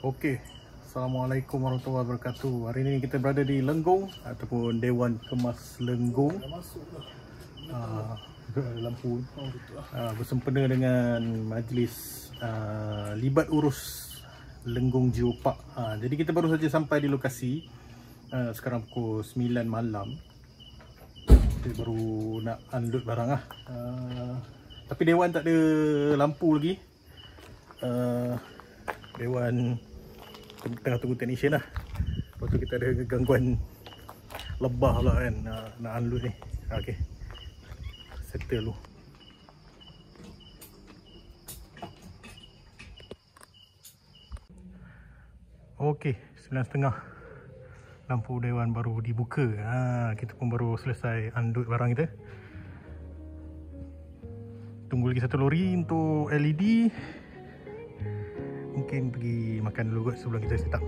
Okey, Assalamualaikum warahmatullahi wabarakatuh. Hari ini kita berada di Lenggong ataupun Dewan Kemas Lenggong. Lampu bersempena dengan majlis libat urus Lenggong Geopark. Jadi kita baru saja sampai di lokasi. Sekarang pukul 9 malam. Kita baru nak unload barang lah. Tapi Dewan tak ada lampu lagi. Dewan tengah tunggu technician lah. Lepas tu kita ada gangguan lebah pula kan, nak unload ni. Okay, settle dulu. Okay, 9.30 lampu Dewan baru dibuka. Kita pun baru selesai unload barang kita. Tunggu lagi satu lori untuk LED. Mungkin pergi makan dulu kot sebelum kita set up.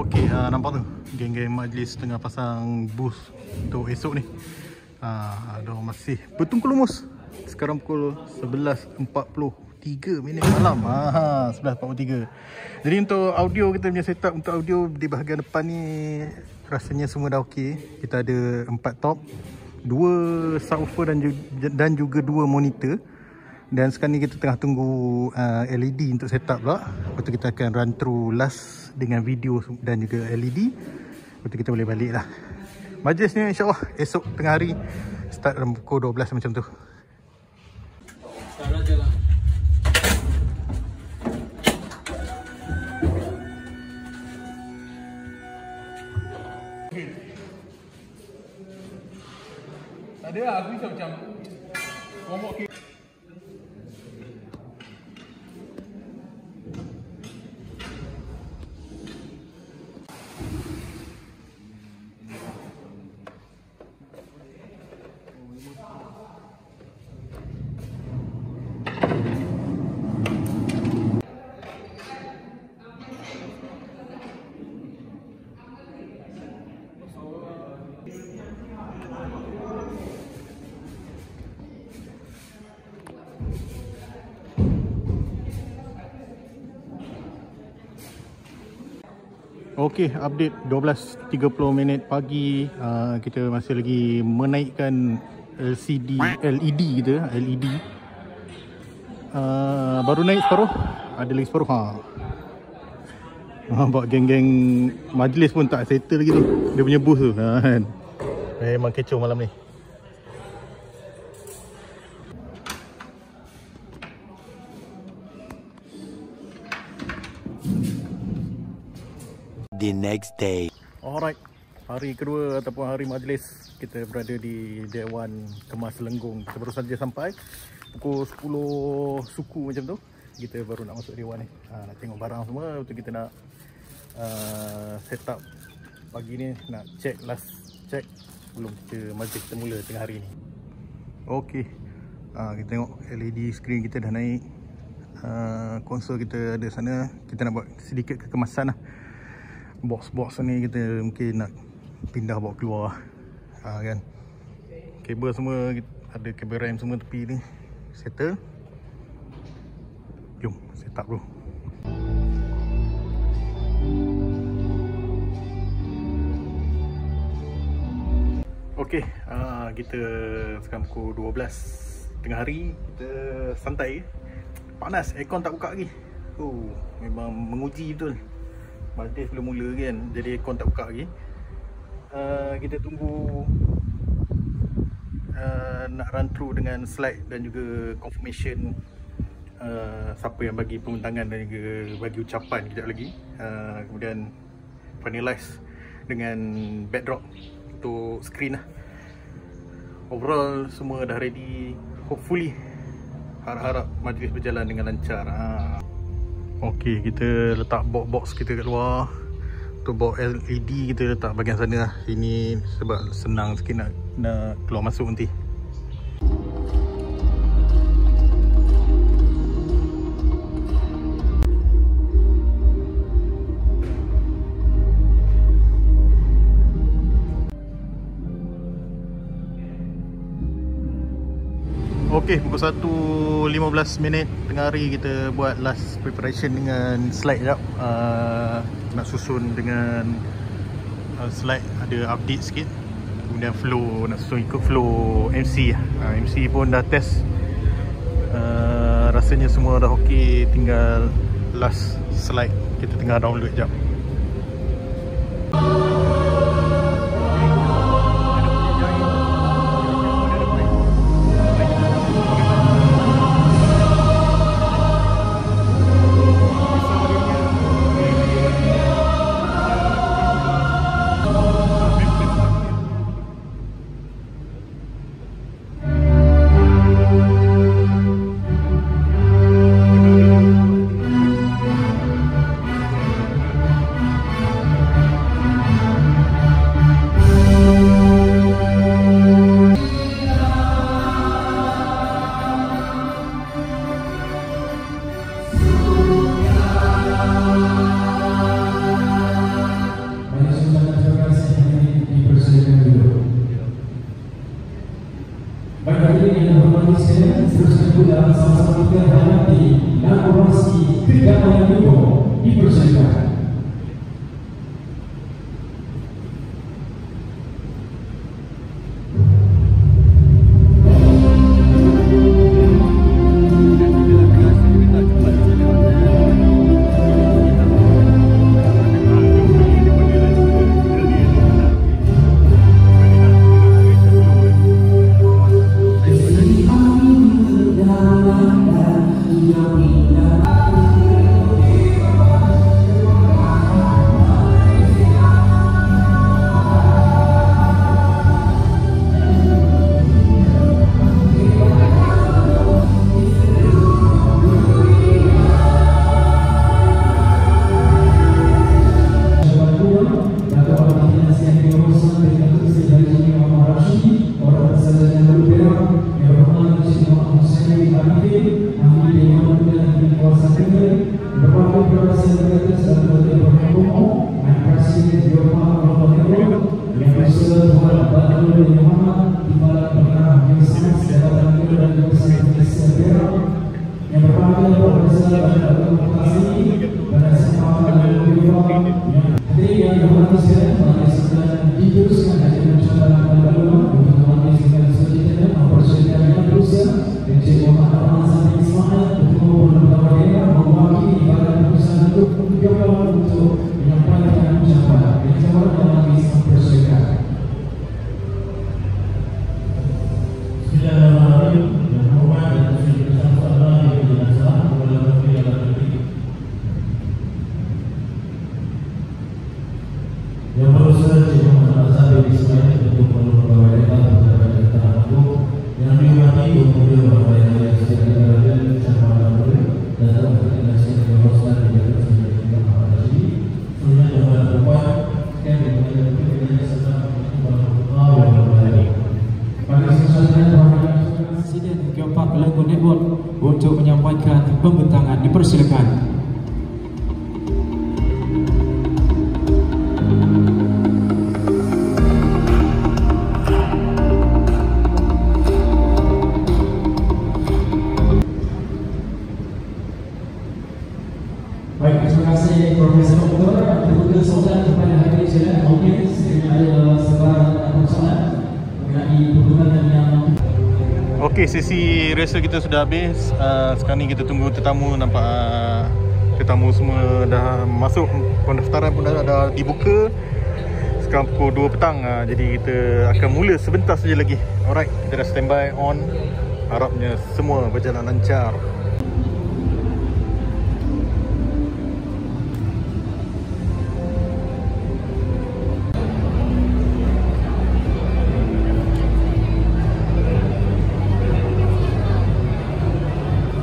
Okey, nampak tu geng-geng majlis tengah pasang booth untuk esok ni. Ada masih bertungkul lumus. Sekarang pukul 11.43 malam. 11.43. Jadi untuk audio, kita punya setup untuk audio di bahagian depan ni rasanya semua dah okey. Kita ada 4 top, 2 subwoofer dan juga 2 monitor. Dan sekarang ni kita tengah tunggu LED untuk setup pula. Lepas tu kita akan run through last dengan video dan juga LED. Lepas tu kita boleh balik lah. Majlis ni insyaAllah esok tengah hari, start dalam pukul 12 macam tu. Start aja lah. Ada lah, aku bisa macam ngomong ke. Okey, update 12.30 pagi. Kita masih lagi menaikkan LED kita, LED. Baru naik separuh, ada lagi separuh. Nampak geng-geng majlis pun tak settle lagi tu. Dia punya booth tu. Kan. Memang kecoh malam ni. The next day. Alright, hari kedua ataupun hari majlis kita berada di Dewan Kemas Lenggong. Kita baru saja sampai pukul 10 suku macam tu. Kita baru nak masuk Dewan ni. Nak tengok barang semua. Lepas tu kita nak set up pagi ni, nak last check sebelum kita majlis kita mula tengah hari ni. Okey, kita tengok LED screen kita dah naik. Konsol kita ada sana. Kita nak buat sedikit kekemasan lah. Box-box ni kita mungkin nak pindah bawa keluar kan. Kabel semua ada, kabel RAM semua tepi ni settle. Jom set up dulu. Okey, kita sekarang pukul 12.30 tengah hari kita santai. Panas, aircon tak buka lagi. Memang menguji betul. Majlis belum mula kan, jadi aircon tak buka lagi. Kita tunggu nak run through dengan slide dan juga confirmation siapa yang bagi pembintangan dan juga bagi ucapan kejap lagi. Kemudian finalize dengan backdrop untuk screen lah. Overall semua dah ready. Hopefully harap-harap majlis berjalan dengan lancar. Ok, kita letak box kita kat luar. Untuk box LED kita letak bahagian sana lah. Ini sebab senang sikit nak keluar masuk nanti. Ok, pukul 1.15 tengah hari kita buat last preparation dengan slide sekejap. Nak susun dengan slide ada update sikit. Kemudian flow, nak susun ikut flow MC. MC pun dah test. Rasanya semua dah ok, tinggal last slide kita tengah download sekejap. Untuk menyampaikan pembentangan, dipersilakan. Baik, terima kasih Profesor Doktor. Terima soalan kepada hadirin sekalian audiens yang ada sebarang soalan mengenai perkembangan yang Okey, sesi rehearsal kita sudah habis. Sekarang ni kita tunggu tetamu. Nampak tetamu semua dah masuk. Pendaftaran pun dah dibuka. Sekarang pukul 2 petang. Jadi kita akan mula sebentar saja lagi. Alright, kita dah standby on. Harapnya semua berjalan lancar.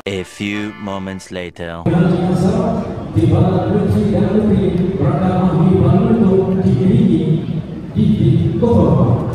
A few moments later. Di bawah Menteri dan Menteri Perdana Menteri Bangun diiringi di Kofar.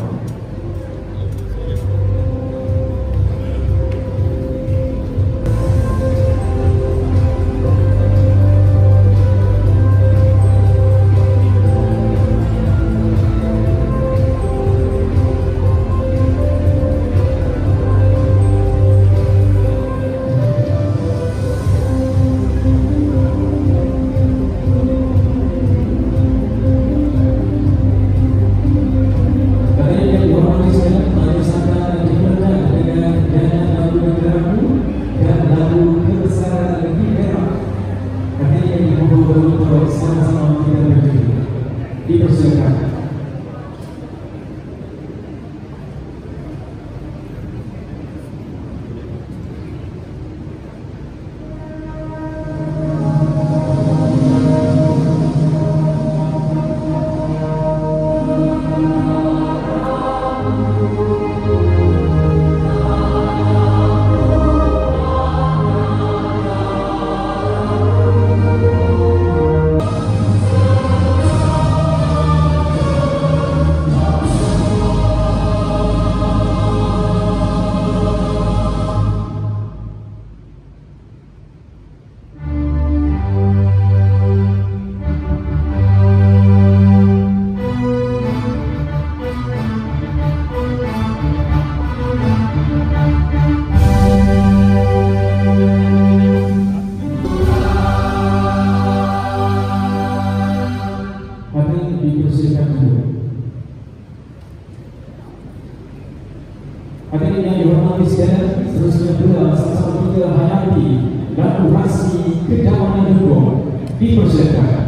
Hadirin yang dihormati sekalian, seterusnya pula sama-sama kita hayati lagu Rasi Kedawanan Dugong dipersilakan.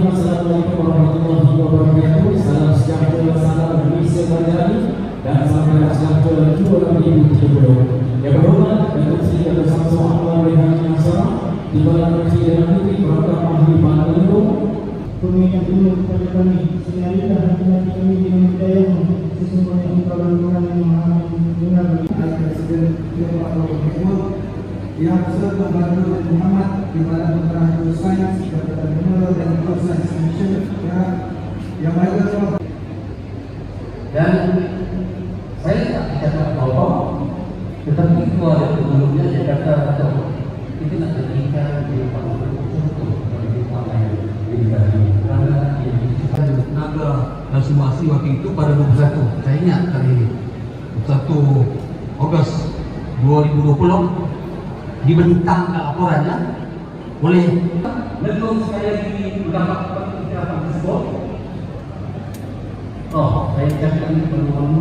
Assalamualaikum warahmatullahi wabarakatuh. Salam sejahtera, salam Indonesia Berdari dan salam sejahtera 2030. Yang berhormat Datuk Seri Dr. Samsul Anwar Rehan yang sama, Timbalan Menteri dan Menteri Perangkat Ahli Bahan Lengkung. Peminat dulu kepada kami, senyalilah hati-hati kami dengan hidayahmu. Sesungguhnya engkau Tuhan yang maha mendengar bagi Presiden Pak Prabowo yang beserta Bantu Muhammad di Badan Pengarah Sains Jabatan Mineral dan Proses Mission yang mereka dan saya tak cakap apa-apa, tetapi itu ada sebelumnya saya kata itu nak terlihat di Pak Contoh bagi Pak Lain kerana tenaga Sumasi waktu itu pada 21, saya ingat kali ini 21 Ogos 2020 dibentangkan laporannya oleh belum sekali lagi mendapatkan ucapan tersebut. Saya cakap ini peluang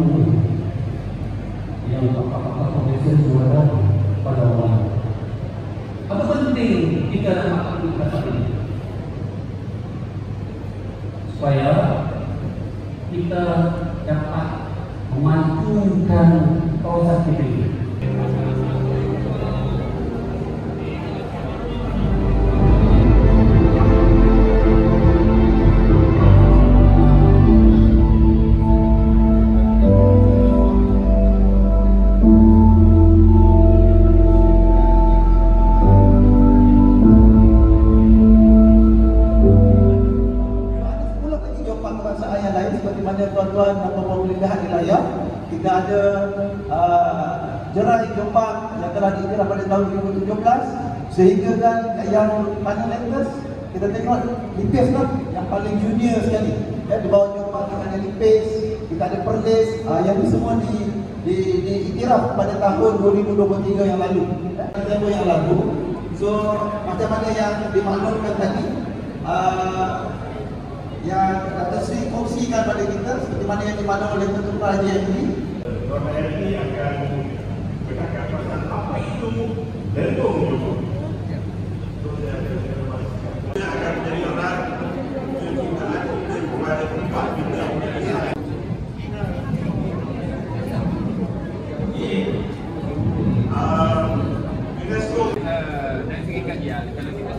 yang apa-apa profesor suara pada orang. Apa penting kita dapat dapat ini supaya kita dapat memajukan kawasan kita ini. Jerai Jombang yang telah diiktiraf pada tahun 2017, sehingga kan yang paling latest kita tengok Lipis lah yang paling junior sekali. Di bawah Jombang kita ada Lipis, kita ada Perlis, yang ini semua diiktiraf pada tahun 2023 yang lalu. Tahun yang lalu. So macam mana yang dimaklumkan tadi, yang Dr. Sri kongsikan pada kita, seperti mana yang dimaklum oleh Ketua Raja ini. Tuan Mayani akan bercakap pasal apa itu lentung itu. Akan menjadi orang kecintaan kita kepada tempat kita. UNESCO dari segi kajian, kalau kita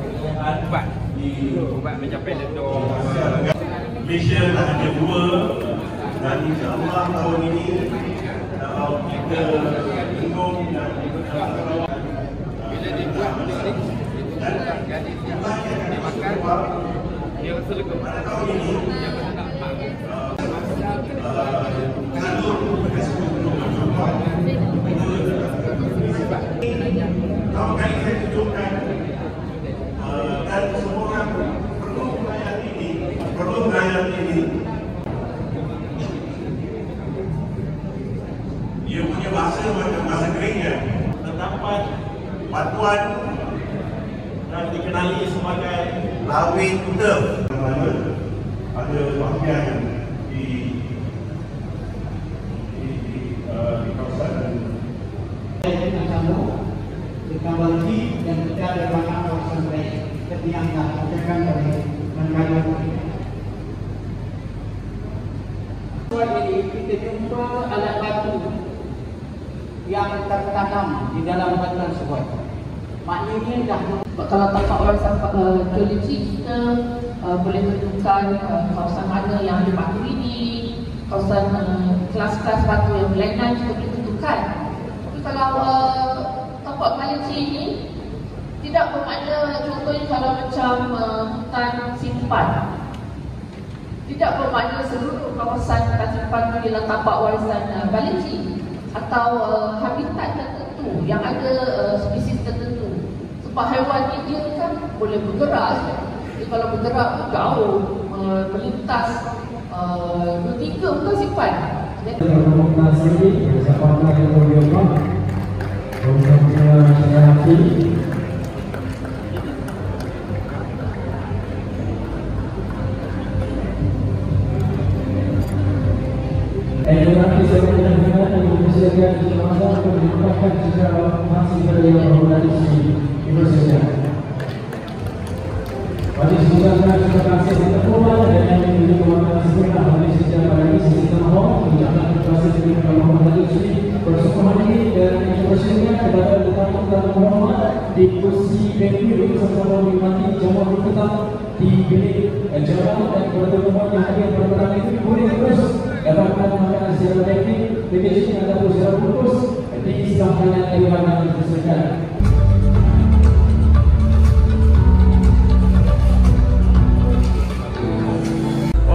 ubat mencapai lentung. Malaysia dah ada 2 dan insya-Allah tahun ini kalau kita tengok dan bila dibuat jadi dimakan dia rasa lega. pada tahun ini Dia kena nampak kalau kali saya tunjukkan dan semua orang perlu merayakan ini. Dia punya bahasa kering ya. Terdapat batuan dan dikenali sebagai Lawin Kuta. Ada bahagian di kawasan Gambar T dan kita ada banyak kawasan baik seperti yang disampaikan oleh Menteri. Ini kita jumpa alat batu yang tertanam di dalam batu tersebut. Maknanya dah kalau tapak warisan geologi kita boleh tentukan kawasan mana yang ada batu ini, kawasan kelas-kelas batu yang berlainan kita boleh tentukan. Tapi kalau tapak geologi ini tidak bermakna, contohnya kalau macam hutan simpan, tidak bermakna seluruh kawasan hutan simpan itu ialah tapak warisan geologi atau habitat tertentu yang ada spesies tertentu. Sebab haiwan ni dia kan boleh bergerak. Jadi kalau bergerak jauh, melintas, bertiga bukan simpan. Nanti saya akan mempersiapkan semasa untuk dilakukan secara masih berjaya organisasi Indonesia. Pada sejarah terima kasih kepada dan yang menjadi kemampuan sekolah oleh sejarah bagi sistem home menjalankan proses dengan kemampuan ini bersama ini dan mempersiapkan kepada tetamu dan Muhammad di kursi venue di bersama menikmati jamuan bertetap di bilik jamuan dan kepada teman yang hadir pada petang ini boleh terus dapatkan makanan secara teknik, packaging ataupun secara bungkus di sampaian Dewan yang disediakan.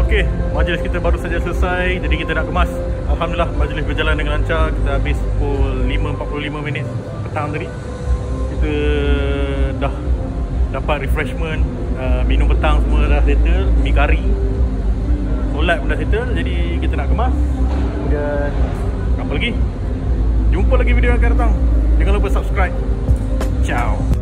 Okey, majlis kita baru saja selesai, jadi kita nak kemas. Alhamdulillah majlis berjalan dengan lancar. Kita habis pukul 5.45 petang tadi. Kita dah dapat refreshment, minum petang semua dah settle, mi kari. Solat pun dah settle, jadi kita nak kemas. Kemudian apa lagi? Jumpa lagi video yang akan datang. Jangan lupa subscribe. Ciao.